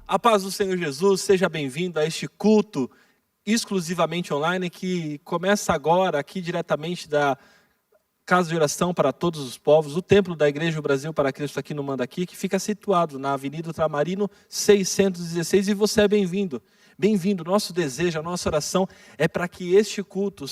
A paz do Senhor Jesus, seja bem-vindo a este culto exclusivamente online que começa agora aqui diretamente da Casa de Oração para Todos os Povos, o Templo da Igreja do Brasil para Cristo aqui no Mandaqui, que fica situado na Avenida Ultramarino 616, e você é bem-vindo. Bem-vindo. Nosso desejo, a nossa oração é para que este culto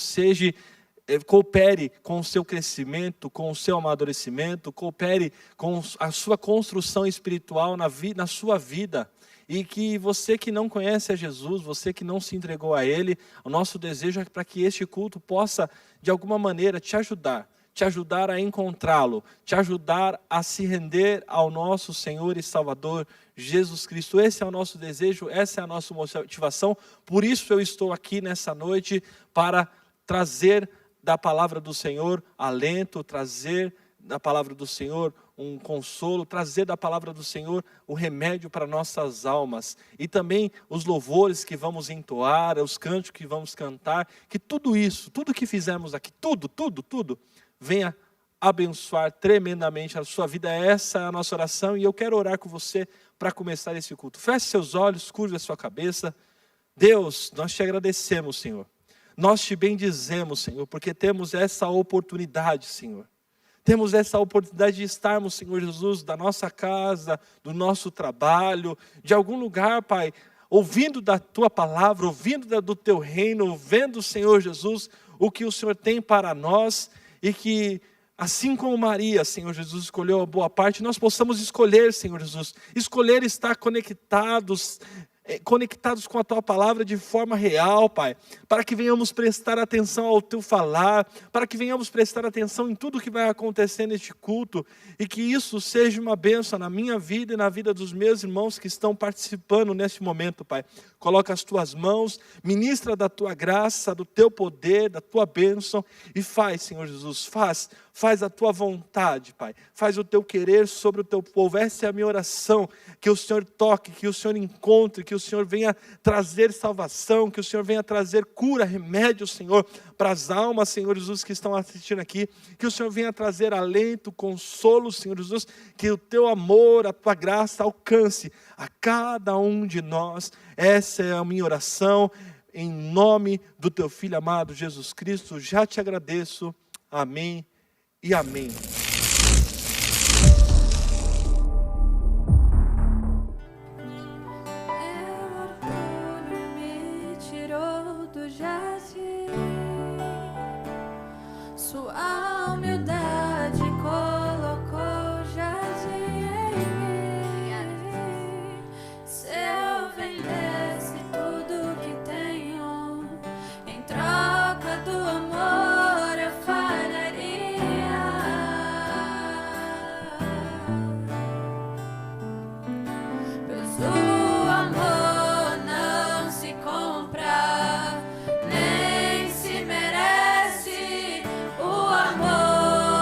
coopere com o seu crescimento, com o seu amadurecimento, coopere com a sua construção espiritual na sua vida. E que você que não conhece a Jesus, você que não se entregou a Ele, o nosso desejo é para que este culto possa, de alguma maneira, te ajudar a encontrá-lo, te ajudar a se render ao nosso Senhor e Salvador, Jesus Cristo. Esse é o nosso desejo, essa é a nossa motivação. Por isso eu estou aqui nessa noite para trazer da palavra do Senhor alento, trazer da palavra do Senhor um consolo, trazer da palavra do Senhor o remédio para nossas almas. E também os louvores que vamos entoar, os cânticos que vamos cantar, que tudo isso, tudo que fizemos aqui, tudo, venha abençoar tremendamente a sua vida. Essa é a nossa oração e eu quero orar com você para começar esse culto. Feche seus olhos, curve a sua cabeça. Deus, nós te agradecemos, Senhor. Nós te bendizemos, Senhor, porque temos essa oportunidade, Senhor. Temos essa oportunidade de estarmos, Senhor Jesus, da nossa casa, do nosso trabalho, de algum lugar, Pai, ouvindo da Tua palavra, ouvindo do Teu reino, vendo, Senhor Jesus, o que o Senhor tem para nós, e que, assim como Maria, Senhor Jesus, escolheu a boa parte, nós possamos escolher, Senhor Jesus, escolher estar conectados com a Tua palavra de forma real, Pai, para que venhamos prestar atenção ao Teu falar, para que venhamos prestar atenção em tudo que vai acontecer neste culto, e que isso seja uma bênção na minha vida e na vida dos meus irmãos que estão participando neste momento, Pai. Coloca as Tuas mãos, ministra da Tua graça, do Teu poder, da Tua bênção, e faz, Senhor Jesus, faz a Tua vontade, Pai, faz o Teu querer sobre o Teu povo. Essa é a minha oração, que o Senhor toque, que o Senhor encontre, que o Senhor venha trazer salvação, que o Senhor venha trazer cura, remédio, Senhor, para as almas, Senhor Jesus, que estão assistindo aqui, que o Senhor venha trazer alento, consolo, Senhor Jesus, que o Teu amor, a Tua graça alcance a cada um de nós. Essa é a minha oração, em nome do Teu Filho amado, Jesus Cristo. Já te agradeço, amém e amém. Sua humildade colocou jardim em mim. Se eu vendesse tudo que tenho, em troca do amor eu faria. Pois o amor não se compra, nem se merece. O amor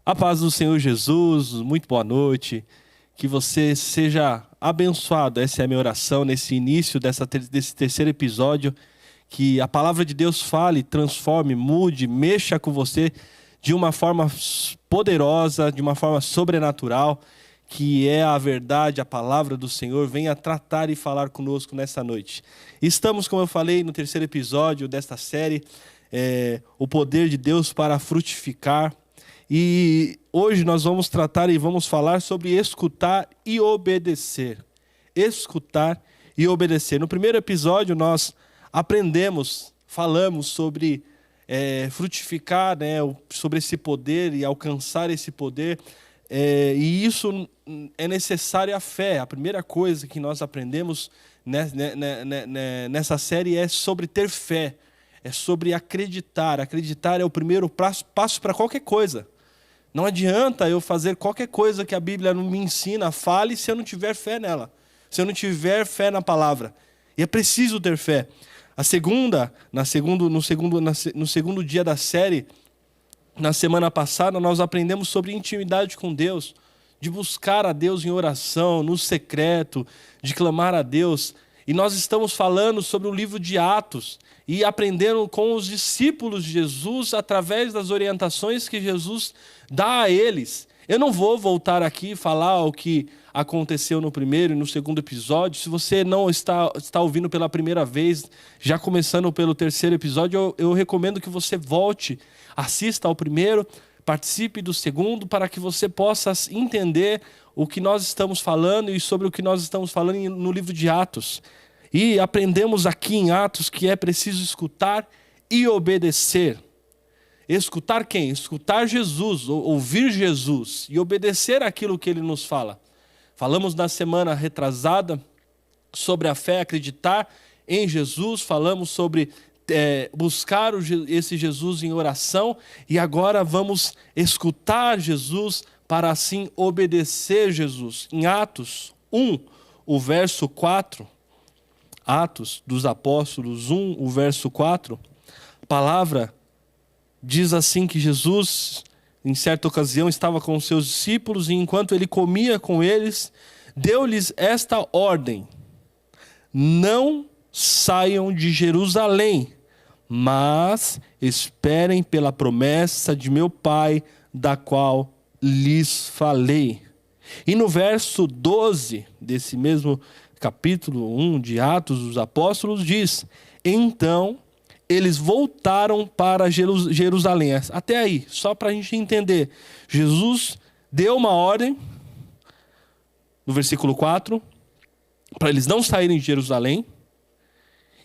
A paz do Senhor Jesus, muito boa noite. Que você seja abençoado. Essa é a minha oração nesse início desse terceiro episódio. Que a palavra de Deus fale, transforme, mude, mexa com você de uma forma poderosa, de uma forma sobrenatural. Que é a verdade, a palavra do Senhor. Venha tratar e falar conosco nessa noite. Estamos, como eu falei, no terceiro episódio desta série. O poder de Deus para frutificar. E hoje nós vamos tratar e vamos falar sobre escutar e obedecer. Escutar e obedecer. No primeiro episódio nós falamos sobre frutificar, né, sobre esse poder e alcançar esse poder. E isso é necessário a fé. A primeira coisa que nós aprendemos nessa série é sobre ter fé. É sobre acreditar. Acreditar é o primeiro passo para qualquer coisa. Não adianta eu fazer qualquer coisa que a Bíblia não me ensina, fale, se eu não tiver fé nela. Se eu não tiver fé na palavra. E é preciso ter fé. No segundo dia da série, na semana passada, nós aprendemos sobre intimidade com Deus. De buscar a Deus em oração, no secreto, de clamar a Deus. E nós estamos falando sobre o livro de Atos. E aprendendo com os discípulos de Jesus, através das orientações que Jesus dá a eles. Eu não vou voltar aqui e falar o que aconteceu no primeiro e no segundo episódio. Se você não está ouvindo pela primeira vez, já começando pelo terceiro episódio, eu recomendo que você volte, assista ao primeiro, participe do segundo, para que você possa entender o que nós estamos falando e sobre o que nós estamos falando no livro de Atos. E aprendemos aqui em Atos que é preciso escutar e obedecer. Escutar quem? Escutar Jesus, ouvir Jesus e obedecer aquilo que ele nos fala. Falamos na semana retrasada sobre a fé, acreditar em Jesus. Falamos sobre buscar esse Jesus em oração. E agora vamos escutar Jesus para assim obedecer Jesus. Em Atos 1, o verso 4... Atos dos Apóstolos 1, o verso 4, a palavra diz assim que Jesus, em certa ocasião, estava com os seus discípulos e enquanto ele comia com eles, deu-lhes esta ordem: não saiam de Jerusalém, mas esperem pela promessa de meu Pai, da qual lhes falei. E no verso 12 desse mesmo capítulo 1 de Atos dos Apóstolos diz: então eles voltaram para Jerusalém. Até aí, só para a gente entender. Jesus deu uma ordem, no versículo 4, para eles não saírem de Jerusalém.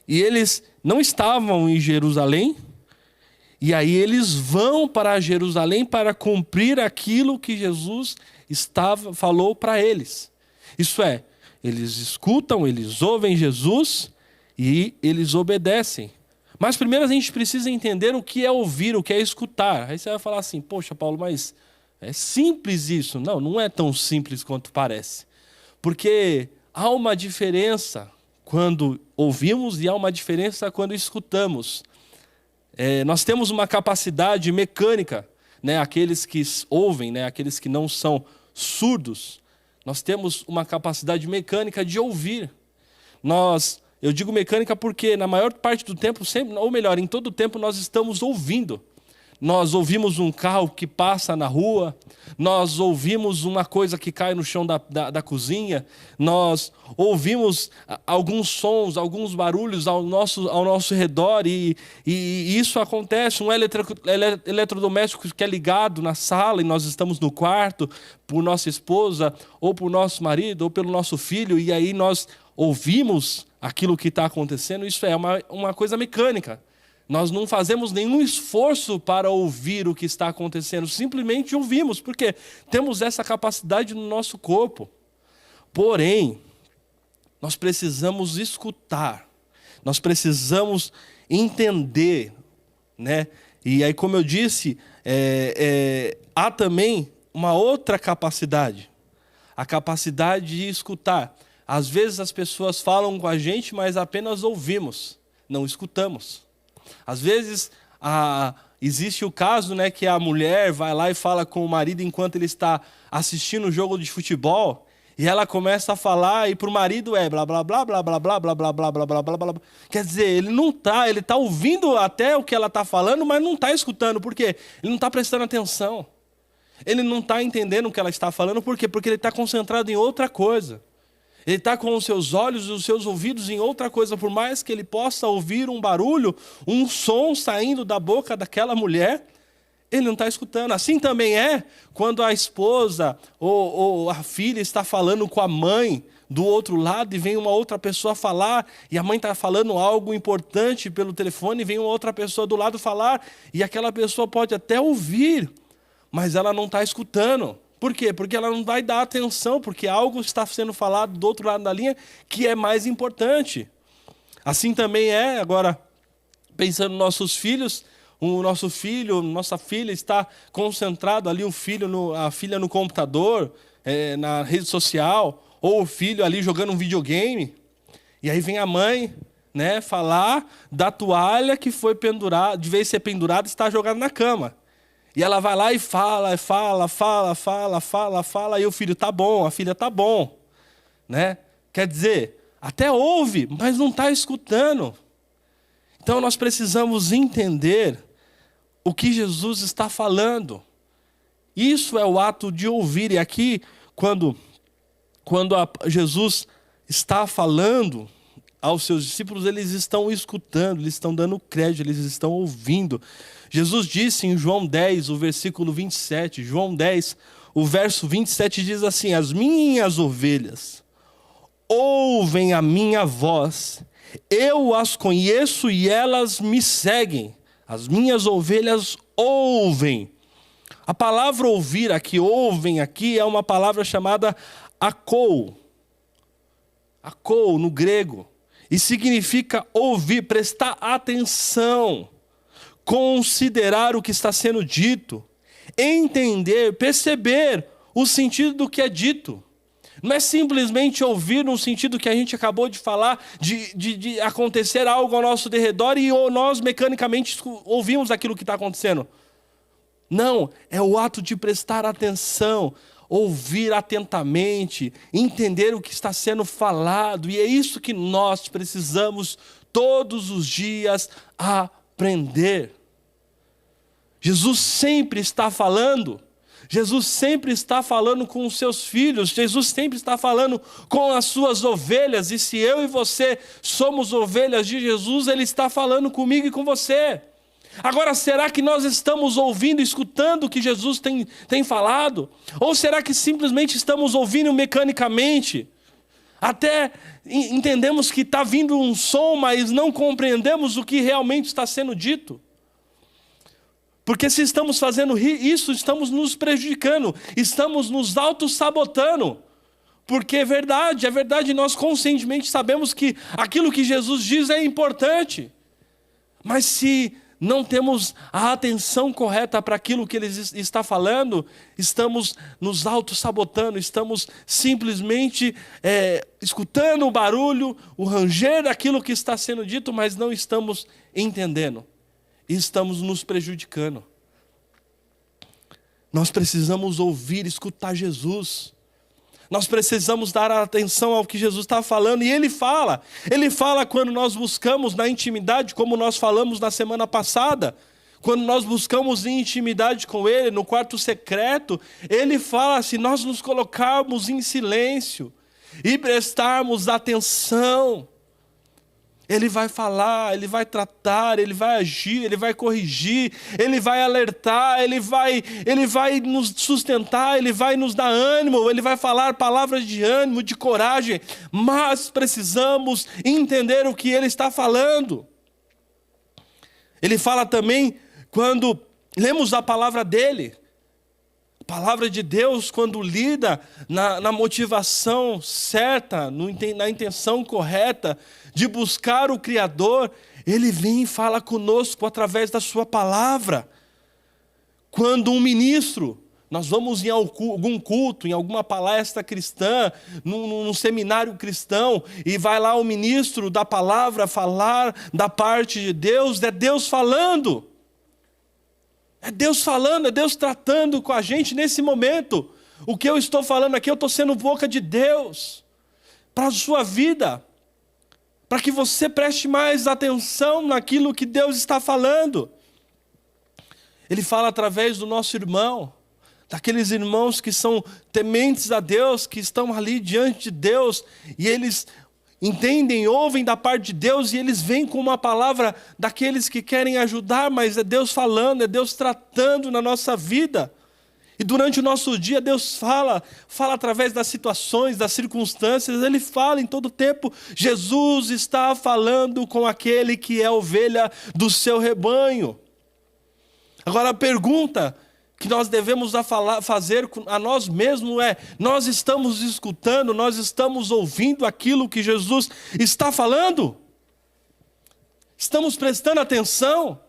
E eles não estavam em Jerusalém. E aí eles vão para Jerusalém para cumprir aquilo que Jesus falou para eles. Isso é, eles escutam, eles ouvem Jesus e eles obedecem. Mas primeiro a gente precisa entender o que é ouvir, o que é escutar. Aí você vai falar assim: poxa, Paulo, mas é simples isso. Não, não é tão simples quanto parece. Porque há uma diferença quando ouvimos e há uma diferença quando escutamos. Nós temos uma capacidade mecânica, né? Aqueles que ouvem, né? Aqueles que não são surdos. Nós temos uma capacidade mecânica de ouvir. Eu digo mecânica porque na maior parte do tempo, sempre, ou melhor, em todo o tempo nós estamos ouvindo. Nós ouvimos um carro que passa na rua, nós ouvimos uma coisa que cai no chão da cozinha, nós ouvimos alguns sons, alguns barulhos ao nosso redor e isso acontece. Um eletrodoméstico que é ligado na sala e nós estamos no quarto por nossa esposa ou por nosso marido ou pelo nosso filho e aí nós ouvimos aquilo que está acontecendo. Isso é uma coisa mecânica. Nós não fazemos nenhum esforço para ouvir o que está acontecendo, simplesmente ouvimos, porque temos essa capacidade no nosso corpo. Porém, nós precisamos escutar, nós precisamos entender, né? E aí, como eu disse, há também uma outra capacidade, a capacidade de escutar. Às vezes as pessoas falam com a gente, mas apenas ouvimos, não escutamos. Às vezes existe o caso, né, que a mulher vai lá e fala com o marido enquanto ele está assistindo o jogo de futebol, e ela começa a falar, e para o marido é blá, blá, blá, blá, blá, blá, blá, blá, blá, blá, blá, blá, blá. Quer dizer, ele está ouvindo até o que ela está falando, mas não está escutando. Por quê? Ele não está prestando atenção. Ele não está entendendo o que ela está falando. Por quê? Porque ele está concentrado em outra coisa. Ele está com os seus olhos e os seus ouvidos em outra coisa. Por mais que ele possa ouvir um barulho, um som saindo da boca daquela mulher, ele não está escutando. Assim também é quando a esposa ou a filha está falando com a mãe do outro lado e vem uma outra pessoa falar, e a mãe está falando algo importante pelo telefone, e vem uma outra pessoa do lado falar, e aquela pessoa pode até ouvir, mas ela não está escutando. Por quê? Porque ela não vai dar atenção, porque algo está sendo falado do outro lado da linha que é mais importante. Assim também é, agora, pensando nos nossos filhos, o nosso filho, nossa filha está concentrado ali, a filha no computador, na rede social, ou o filho ali jogando um videogame, e aí vem a mãe, né, falar da toalha que foi pendurada, de vez de ser pendurada, está jogada na cama. E ela vai lá e fala, e o filho tá bom, a filha tá bom, né? Quer dizer, até ouve, mas não está escutando. Então nós precisamos entender o que Jesus está falando. Isso é o ato de ouvir. E aqui, quando Jesus está falando aos seus discípulos, eles estão escutando, eles estão dando crédito, eles estão ouvindo. Jesus disse em João 10, o versículo 27, João 10, o verso 27 diz assim: as minhas ovelhas ouvem a minha voz, eu as conheço e elas me seguem. As minhas ovelhas ouvem. A palavra ouvir aqui, ouvem aqui, é uma palavra chamada akou. Akou no grego. E significa ouvir, prestar atenção, considerar o que está sendo dito, entender, perceber o sentido do que é dito. Não é simplesmente ouvir no sentido que a gente acabou de falar, de acontecer algo ao nosso derredor e nós mecanicamente ouvimos aquilo que está acontecendo. Não, é o ato de prestar atenção, ouvir atentamente, entender o que está sendo falado. E é isso que nós precisamos todos os dias aprender. Jesus sempre está falando. Jesus sempre está falando com os seus filhos. Jesus sempre está falando com as suas ovelhas. E se eu e você somos ovelhas de Jesus, Ele está falando comigo e com você. Agora, será que nós estamos ouvindo, escutando o que Jesus tem falado? Ou será que simplesmente estamos ouvindo mecanicamente? Até entendemos que está vindo um som, mas não compreendemos o que realmente está sendo dito. Porque se estamos fazendo isso, estamos nos prejudicando, estamos nos auto-sabotando. Porque é verdade, nós conscientemente sabemos que aquilo que Jesus diz é importante. Mas se não temos a atenção correta para aquilo que Ele está falando, estamos nos auto-sabotando, estamos simplesmente escutando o barulho, o ranger daquilo que está sendo dito, mas não estamos entendendo. E estamos nos prejudicando. Nós precisamos ouvir, escutar Jesus. Nós precisamos dar atenção ao que Jesus está falando. E Ele fala quando nós buscamos na intimidade, como nós falamos na semana passada. Quando nós buscamos em intimidade com Ele, no quarto secreto, Ele fala, se nós nos colocarmos em silêncio e prestarmos atenção, Ele vai falar, Ele vai tratar, Ele vai agir, Ele vai corrigir, Ele vai alertar, Ele vai nos sustentar, Ele vai nos dar ânimo, Ele vai falar palavras de ânimo, de coragem, mas precisamos entender o que Ele está falando. Ele fala também quando lemos a palavra dEle. A palavra de Deus, quando lida na motivação certa, na intenção correta de buscar o Criador, Ele vem e fala conosco através da sua palavra. Quando um ministro, nós vamos em algum culto, em alguma palestra cristã, num seminário cristão, e vai lá o ministro da palavra falar da parte de Deus, é Deus falando. É Deus falando, é Deus tratando com a gente nesse momento. O que eu estou falando aqui, eu estou sendo boca de Deus para a sua vida, para que você preste mais atenção naquilo que Deus está falando. Ele fala através do nosso irmão, daqueles irmãos que são tementes a Deus, que estão ali diante de Deus, e eles entendem, ouvem da parte de Deus, e eles vêm com uma palavra daqueles que querem ajudar, mas é Deus falando, é Deus tratando na nossa vida. E durante o nosso dia Deus fala através das situações, das circunstâncias, Ele fala em todo tempo. Jesus está falando com aquele que é ovelha do seu rebanho. Agora a pergunta que nós devemos fazer a nós mesmos é: nós estamos escutando, nós estamos ouvindo aquilo que Jesus está falando? Estamos prestando atenção?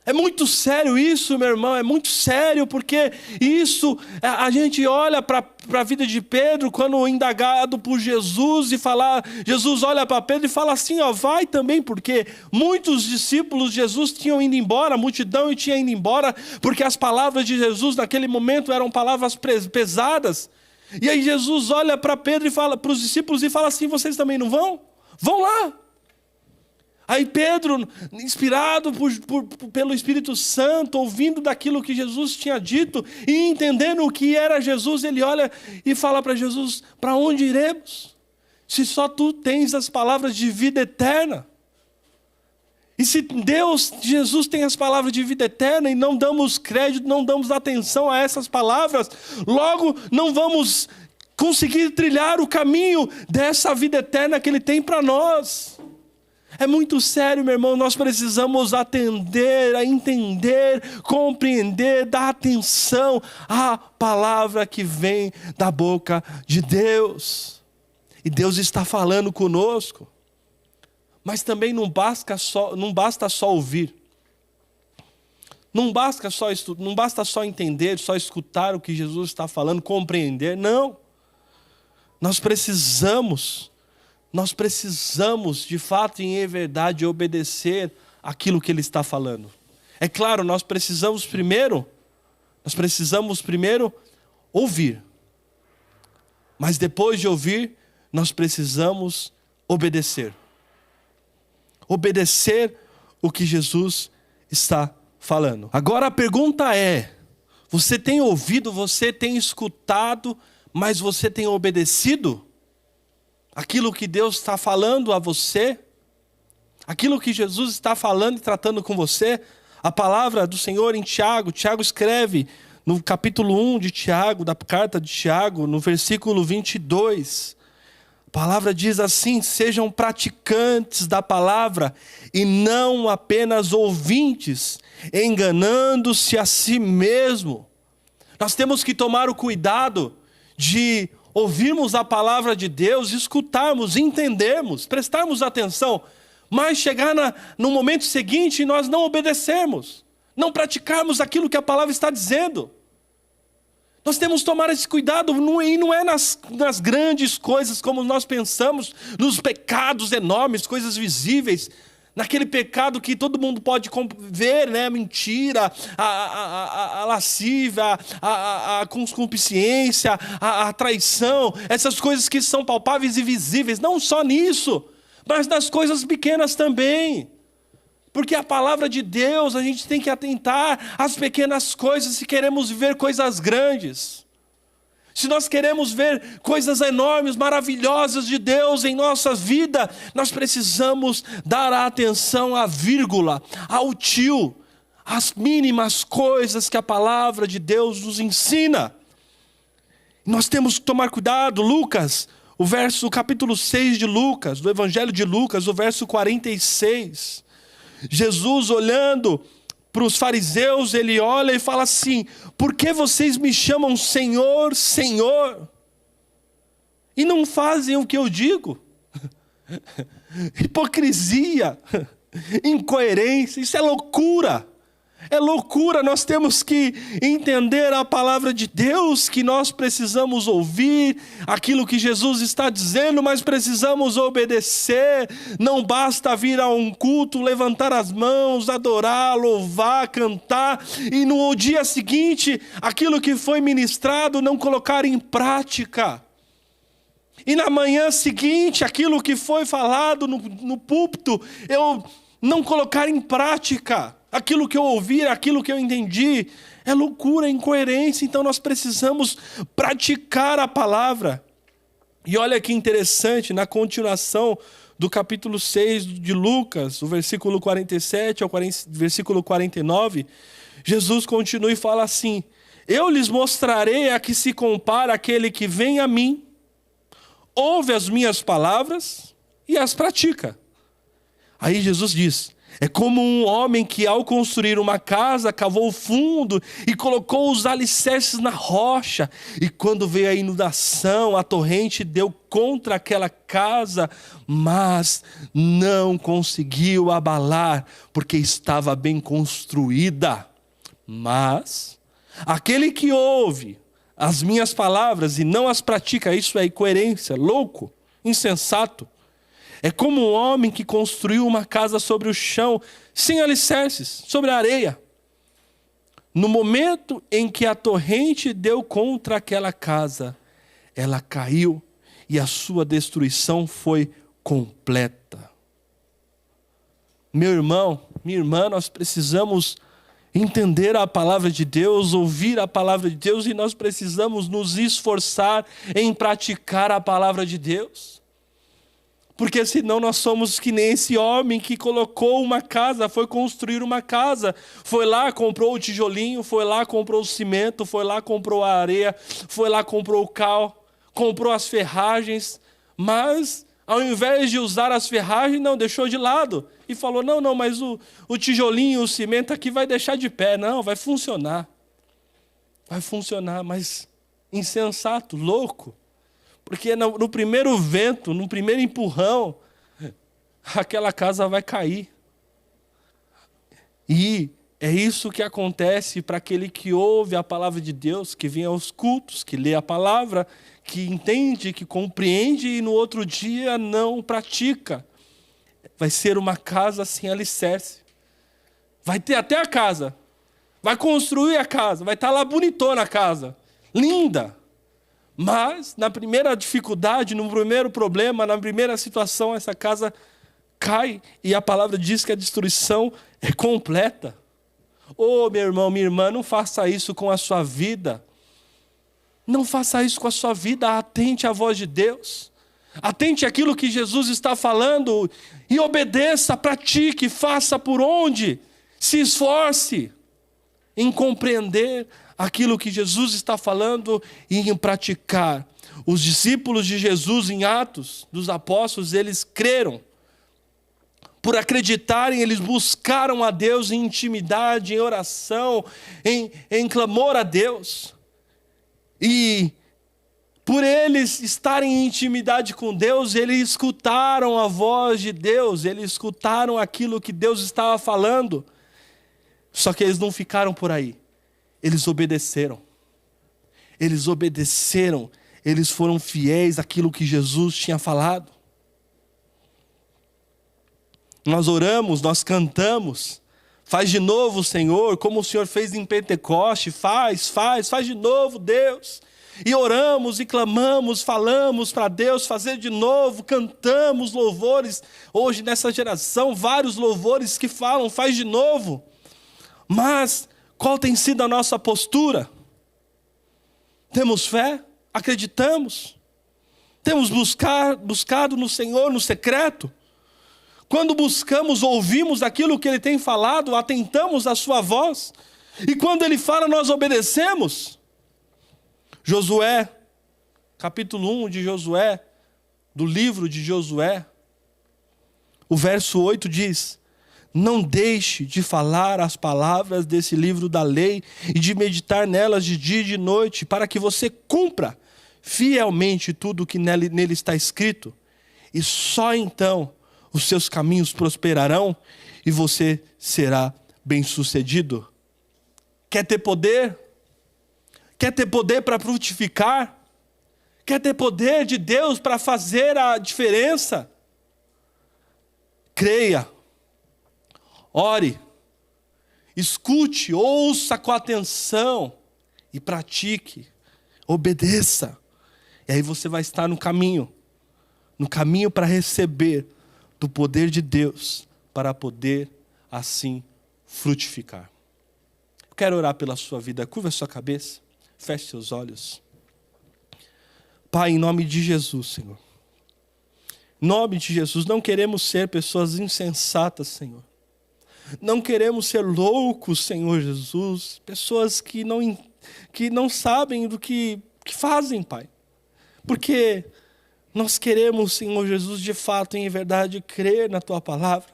É muito sério isso, meu irmão, é muito sério, porque isso, a gente olha para a vida de Pedro, quando indagado por Jesus, Jesus olha para Pedro e fala assim, vai também, porque muitos discípulos de Jesus tinham ido embora, a multidão tinha ido embora, porque as palavras de Jesus naquele momento eram palavras pesadas. E aí Jesus olha para Pedro e fala, para os discípulos e fala assim, vocês também não vão? Vão lá. Aí Pedro, inspirado pelo Espírito Santo, ouvindo daquilo que Jesus tinha dito e entendendo o que era Jesus, ele olha e fala para Jesus, para onde iremos? Se só tu tens as palavras de vida eterna. E se Jesus tem as palavras de vida eterna e não damos crédito, não damos atenção a essas palavras, logo não vamos conseguir trilhar o caminho dessa vida eterna que Ele tem para nós. É muito sério, meu irmão, nós precisamos atender, a entender, compreender, dar atenção à palavra que vem da boca de Deus. E Deus está falando conosco. Mas também não basta só ouvir. Não basta só entender, só escutar o que Jesus está falando, compreender. Não. Nós precisamos de fato e em verdade obedecer aquilo que Ele está falando. É claro, nós precisamos primeiro ouvir. Mas depois de ouvir, nós precisamos obedecer. Obedecer o que Jesus está falando. Agora a pergunta é: você tem ouvido, você tem escutado, mas você tem obedecido? Aquilo que Deus está falando a você, aquilo que Jesus está falando e tratando com você, a palavra do Senhor em Tiago escreve no capítulo 1 de Tiago, da carta de Tiago, no versículo 22, a palavra diz assim: sejam praticantes da palavra e não apenas ouvintes, enganando-se a si mesmo. Nós temos que tomar o cuidado de ouvirmos a palavra de Deus, escutarmos, entendermos, prestarmos atenção, mas chegar no momento seguinte e nós não obedecermos, não praticarmos aquilo que a palavra está dizendo. Nós temos que tomar esse cuidado, e não é nas grandes coisas como nós pensamos, nos pecados enormes, coisas visíveis, naquele pecado que todo mundo pode ver, né? A mentira, a lascívia, a concupiscência, a traição, essas coisas que são palpáveis e visíveis, não só nisso, mas nas coisas pequenas também. Porque a palavra de Deus, a gente tem que atentar às pequenas coisas se queremos ver coisas grandes. Se nós queremos ver coisas enormes, maravilhosas de Deus em nossa vida, nós precisamos dar atenção à vírgula, ao tio, às mínimas coisas que a palavra de Deus nos ensina. Nós temos que tomar cuidado. Lucas, o capítulo 6 de Lucas, do Evangelho de Lucas, o verso 46. Jesus, olhando para os fariseus, ele olha e fala assim: por que vocês me chamam Senhor, Senhor, e não fazem o que eu digo? Hipocrisia, incoerência, isso é loucura. É loucura, nós temos que entender a palavra de Deus, que nós precisamos ouvir aquilo que Jesus está dizendo, mas precisamos obedecer. Não basta vir a um culto, levantar as mãos, adorar, louvar, cantar, e no dia seguinte, aquilo que foi ministrado não colocar em prática. E na manhã seguinte, aquilo que foi falado no púlpito, eu não colocar em prática. Aquilo que eu ouvi, aquilo que eu entendi, é loucura, é incoerência. Então nós precisamos praticar a palavra. E olha que interessante, na continuação do capítulo 6 de Lucas, o versículo 47 ao versículo 49, Jesus continua e fala assim: eu lhes mostrarei a que se compara aquele que vem a mim, ouve as minhas palavras e as pratica. Aí Jesus diz: é como um homem que ao construir uma casa, cavou fundo e colocou os alicerces na rocha. E quando veio a inundação, a torrente deu contra aquela casa, mas não conseguiu abalar, porque estava bem construída. Mas aquele que ouve as minhas palavras e não as pratica, isso é incoerência, louco, insensato. É como um homem que construiu uma casa sobre o chão, sem alicerces, sobre a areia. No momento em que a torrente deu contra aquela casa, ela caiu e a sua destruição foi completa. Meu irmão, minha irmã, nós precisamos entender a palavra de Deus, ouvir a palavra de Deus, e nós precisamos nos esforçar em praticar a palavra de Deus. Porque senão nós somos que nem esse homem que colocou uma casa, foi construir uma casa. Foi lá, comprou o tijolinho, foi lá, comprou o cimento, foi lá, comprou a areia, foi lá, comprou o cal, comprou as ferragens. Mas, ao invés de usar as ferragens, não, deixou de lado. E falou, não, mas o tijolinho, o cimento aqui vai deixar de pé. Não, vai funcionar. Vai funcionar, mas insensato, louco. Porque no primeiro vento, no primeiro empurrão, aquela casa vai cair. E é isso que acontece para aquele que ouve a palavra de Deus, que vem aos cultos, que lê a palavra, que entende, que compreende e no outro dia não pratica. Vai ser uma casa sem alicerce. Vai ter até a casa. Vai construir a casa. Vai estar lá bonitona a casa. Linda. Mas, na primeira dificuldade, no primeiro problema, na primeira situação, essa casa cai. E a palavra diz que a destruição é completa. Oh, meu irmão, minha irmã, não faça isso com a sua vida. Não faça isso com a sua vida. Atente à voz de Deus. Atente àquilo que Jesus está falando. E obedeça, pratique, faça por onde. Se esforce em compreender aquilo que Jesus está falando e em praticar. Os discípulos de Jesus em Atos dos Apóstolos, eles creram. Por acreditarem, eles buscaram a Deus em intimidade, em oração, em clamor a Deus. E por eles estarem em intimidade com Deus, eles escutaram a voz de Deus, eles escutaram aquilo que Deus estava falando. Só que eles não ficaram por aí. Eles obedeceram. Eles obedeceram. Eles foram fiéis àquilo que Jesus tinha falado. Nós oramos, nós cantamos. Faz de novo, Senhor, como o Senhor fez em Pentecoste. Faz de novo, Deus. E oramos e clamamos, falamos para Deus fazer de novo, cantamos louvores. Hoje nessa geração, vários louvores que falam, faz de novo. Mas qual tem sido a nossa postura? Temos fé? Acreditamos? Temos buscado no Senhor no secreto? Quando buscamos, ouvimos aquilo que Ele tem falado, atentamos à sua voz? E quando Ele fala, nós obedecemos? Josué, capítulo 1 de Josué, do livro de Josué, o verso 8 diz: não deixe de falar as palavras desse livro da lei e de meditar nelas de dia e de noite, para que você cumpra fielmente tudo o que nele está escrito. E só então os seus caminhos prosperarão e você será bem-sucedido. Quer ter poder? Quer ter poder para frutificar? Quer ter poder de Deus para fazer a diferença? Creia, ore, escute, ouça com atenção e pratique, obedeça. E aí você vai estar no caminho para receber do poder de Deus, para poder assim frutificar. Eu quero orar pela sua vida. Curva a sua cabeça, feche seus olhos. Pai, em nome de Jesus, Senhor. Em nome de Jesus, não queremos ser pessoas insensatas, Senhor. Não queremos ser loucos, Senhor Jesus. Pessoas que não sabem do que fazem, Pai. Porque nós queremos, Senhor Jesus, de fato e em verdade, crer na Tua palavra.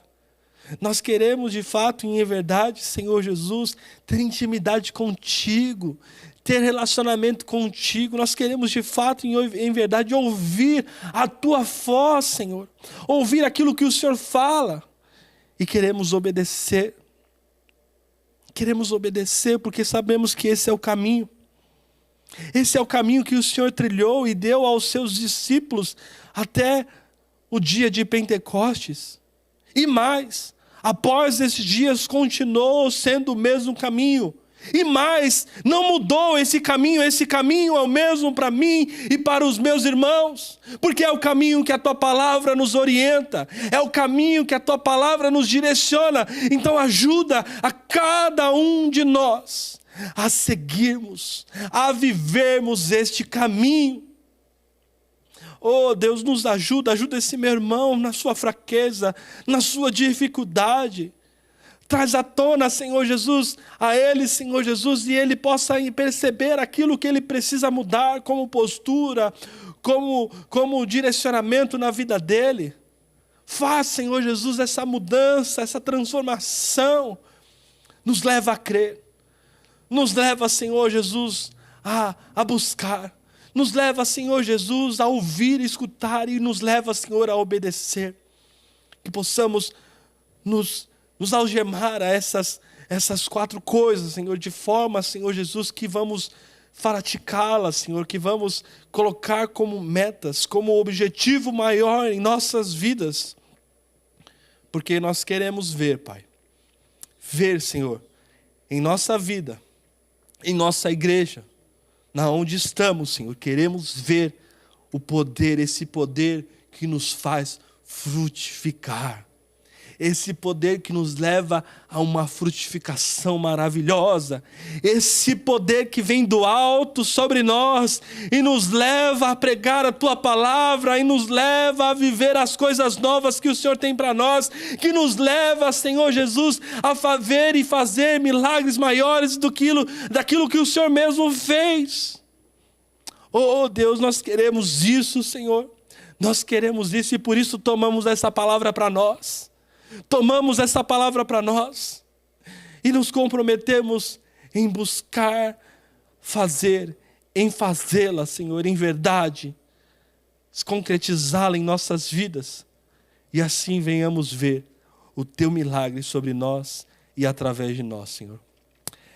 Nós queremos, de fato e em verdade, Senhor Jesus, ter intimidade contigo, ter relacionamento contigo. Nós queremos, de fato e em verdade, ouvir a Tua voz, Senhor. Ouvir aquilo que o Senhor fala. E queremos obedecer. Queremos obedecer porque sabemos que esse é o caminho. Esse é o caminho que o Senhor trilhou e deu aos seus discípulos até o dia de Pentecostes. E mais, após esses dias continuou sendo o mesmo caminho. E mais, não mudou esse caminho é o mesmo para mim e para os meus irmãos. Porque é o caminho que a Tua palavra nos orienta, é o caminho que a Tua palavra nos direciona. Então ajuda a cada um de nós a seguirmos, a vivermos este caminho. Oh Deus, nos ajuda esse meu irmão na sua fraqueza, na sua dificuldade. Traz à tona, Senhor Jesus, a ele, Senhor Jesus, e ele possa perceber aquilo que ele precisa mudar como postura, como direcionamento na vida dele. Faz, Senhor Jesus, essa mudança, essa transformação. Nos leva a crer. Nos leva, Senhor Jesus, a buscar. Nos leva, Senhor Jesus, a ouvir e escutar. E nos leva, Senhor, a obedecer. Que possamos nos algemar a essas 4 coisas, Senhor, de forma, Senhor Jesus, que vamos praticá-las, Senhor, que vamos colocar como metas, como objetivo maior em nossas vidas. Porque nós queremos ver, Pai. Ver, Senhor, em nossa vida, em nossa igreja, na onde estamos, Senhor, queremos ver o poder, esse poder que nos faz frutificar. Esse poder que nos leva a uma frutificação maravilhosa. Esse poder que vem do alto sobre nós e nos leva a pregar a Tua palavra e nos leva a viver as coisas novas que o Senhor tem para nós, que nos leva, Senhor Jesus, a ver e fazer milagres maiores daquilo que o Senhor mesmo fez. Oh Deus, nós queremos isso, Senhor. Nós queremos isso e por isso tomamos essa palavra para nós. Tomamos essa palavra para nós e nos comprometemos em buscar em fazê-la, Senhor, em verdade, concretizá-la em nossas vidas e assim venhamos ver o Teu milagre sobre nós e através de nós, Senhor.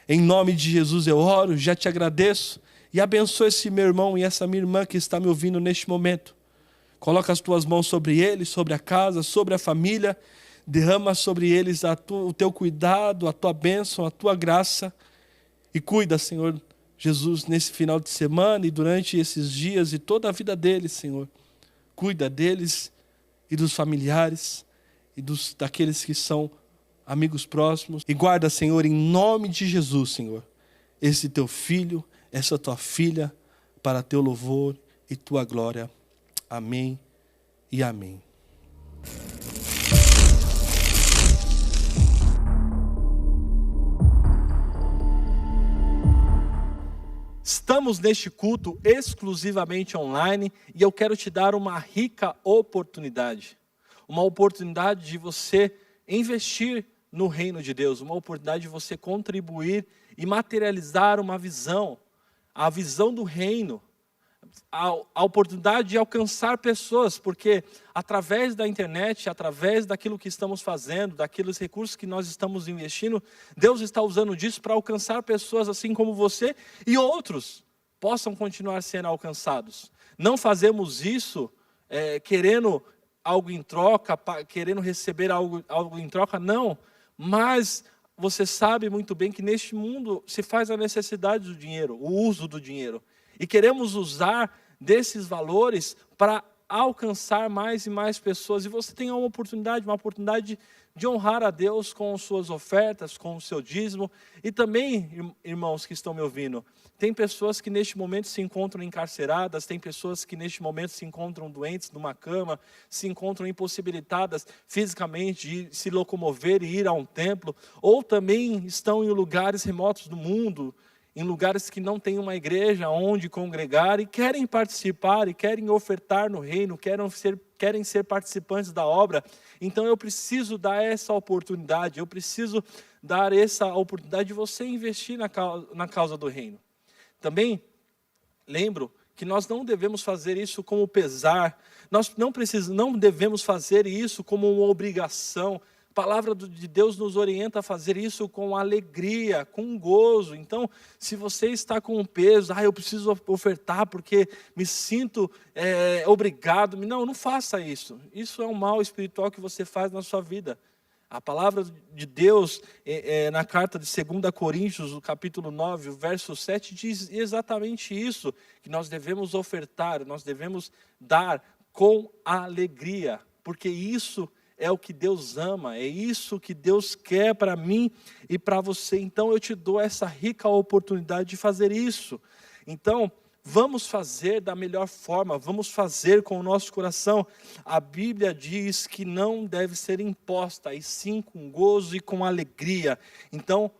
Em nome de Jesus eu oro, já Te agradeço e abençoe esse meu irmão e essa minha irmã que está me ouvindo neste momento. Coloca as Tuas mãos sobre eles, sobre a casa, sobre a família. Derrama sobre eles o Teu cuidado, a Tua bênção, a Tua graça. E cuida, Senhor Jesus, nesse final de semana e durante esses dias e toda a vida deles, Senhor. Cuida deles e dos familiares e daqueles que são amigos próximos. E guarda, Senhor, em nome de Jesus, Senhor, esse Teu filho, essa Tua filha, para Teu louvor e Tua glória. Amém e amém. Estamos neste culto exclusivamente online e eu quero te dar uma rica oportunidade. Uma oportunidade de você investir no reino de Deus, uma oportunidade de você contribuir e materializar uma visão, a visão do reino, a oportunidade de alcançar pessoas, porque através da internet, através daquilo que estamos fazendo, daqueles recursos que nós estamos investindo, Deus está usando disso para alcançar pessoas assim como você e outros possam continuar sendo alcançados. Não fazemos isso querendo algo em troca, querendo receber algo em troca, não. Mas você sabe muito bem que neste mundo se faz a necessidade do dinheiro, o uso do dinheiro. E queremos usar desses valores para alcançar mais e mais pessoas. E você tem uma oportunidade de honrar a Deus com suas ofertas, com o seu dízimo. E também, irmãos que estão me ouvindo, tem pessoas que neste momento se encontram encarceradas, tem pessoas que neste momento se encontram doentes numa cama, se encontram impossibilitadas fisicamente de se locomover e ir a um templo, ou também estão em lugares remotos do mundo, em lugares que não tem uma igreja onde congregar e querem participar e querem ofertar no reino, querem ser participantes da obra. Então eu preciso dar essa oportunidade, eu preciso dar essa oportunidade de você investir na causa do reino. Também lembro que nós não devemos fazer isso como pesar, nós não devemos fazer isso como uma obrigação. A palavra de Deus nos orienta a fazer isso com alegria, com gozo. Então, se você está com um peso, eu preciso ofertar porque me sinto obrigado. Não faça isso. Isso é um mal espiritual que você faz na sua vida. A palavra de Deus, na carta de 2 Coríntios, o capítulo 9, o verso 7, diz exatamente isso, que nós devemos ofertar, nós devemos dar com alegria, porque isso é o que Deus ama, é isso que Deus quer para mim e para você. Então eu te dou essa rica oportunidade de fazer isso. Então, vamos fazer da melhor forma, vamos fazer com o nosso coração. A Bíblia diz que não deve ser imposta, e sim com gozo e com alegria. Então,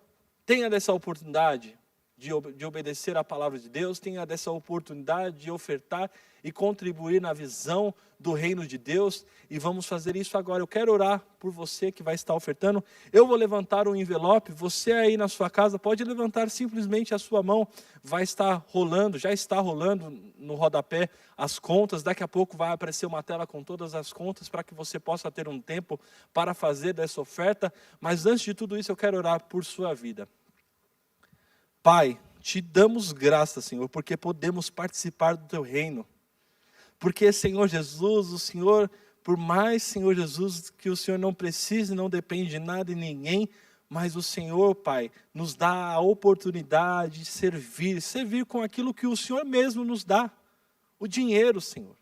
tenha dessa oportunidade de obedecer à palavra de Deus, tenha dessa oportunidade de ofertar e contribuir na visão do reino de Deus, e vamos fazer isso agora. Eu quero orar por você que vai estar ofertando. Eu vou levantar um envelope, você aí na sua casa pode levantar simplesmente a sua mão, vai estar rolando, já está rolando no rodapé as contas, daqui a pouco vai aparecer uma tela com todas as contas, para que você possa ter um tempo para fazer dessa oferta, mas antes de tudo isso eu quero orar por sua vida. Pai, te damos graças, Senhor, porque podemos participar do Teu reino. Porque, Senhor Jesus, o Senhor, por mais, Senhor Jesus, que o Senhor não precise, não depende de nada e ninguém, mas o Senhor, Pai, nos dá a oportunidade de servir com aquilo que o Senhor mesmo nos dá, o dinheiro, Senhor.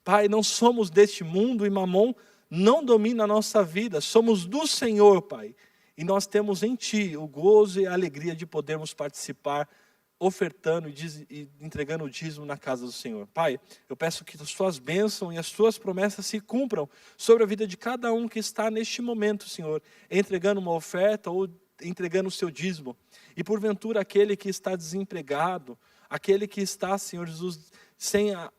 Pai, não somos deste mundo e Mamon não domina a nossa vida, somos do Senhor, Pai. E nós temos em Ti o gozo e a alegria de podermos participar, ofertando e entregando o dízimo na casa do Senhor. Pai, eu peço que as Suas bênçãos e as Suas promessas se cumpram sobre a vida de cada um que está neste momento, Senhor, entregando uma oferta ou entregando o seu dízimo. E porventura aquele que está desempregado, aquele que está, Senhor Jesus,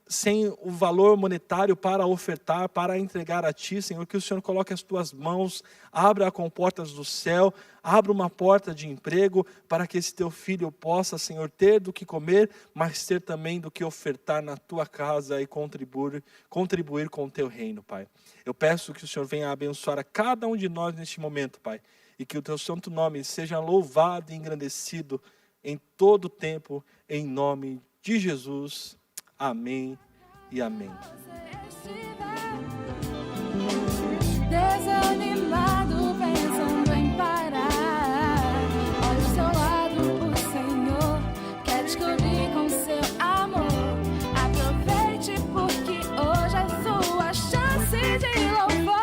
sem o valor monetário para ofertar, para entregar a Ti, Senhor, que o Senhor coloque as Tuas mãos, abra as comportas do céu, abra uma porta de emprego, para que esse Teu filho possa, Senhor, ter do que comer, mas ter também do que ofertar na Tua casa e contribuir com o Teu reino, Pai. Eu peço que o Senhor venha abençoar a cada um de nós neste momento, Pai, e que o Teu santo nome seja louvado e engrandecido em todo o tempo, em nome de Jesus. Amém e amém. Desanimado, pensando em parar. Olha ao seu lado, o Senhor quer te cobrir com seu amor. Aproveite, porque hoje é sua chance de louvor.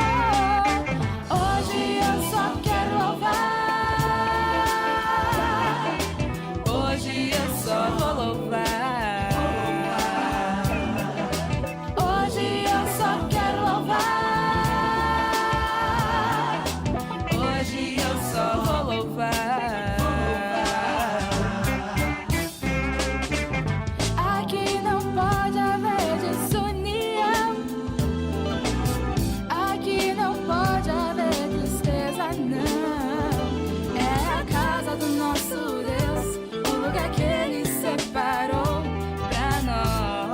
Hoje eu só quero louvar. Hoje eu só vou louvar. Que Ele separou pra nós.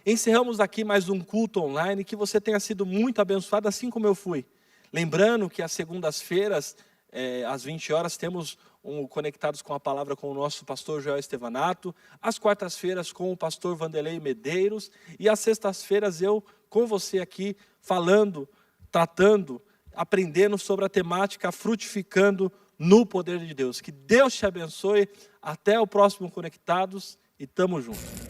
Encerramos aqui mais um culto online, que você tenha sido muito abençoado, assim como eu fui. Lembrando que às segundas-feiras, às 20 horas, temos Conectados com a Palavra com o nosso pastor Joel Estevanato, às quartas-feiras com o pastor Vanderlei Medeiros, e às sextas-feiras eu com você aqui, falando, tratando, aprendendo sobre a temática frutificando no poder de Deus. Que Deus te abençoe, até o próximo Conectados e tamo junto.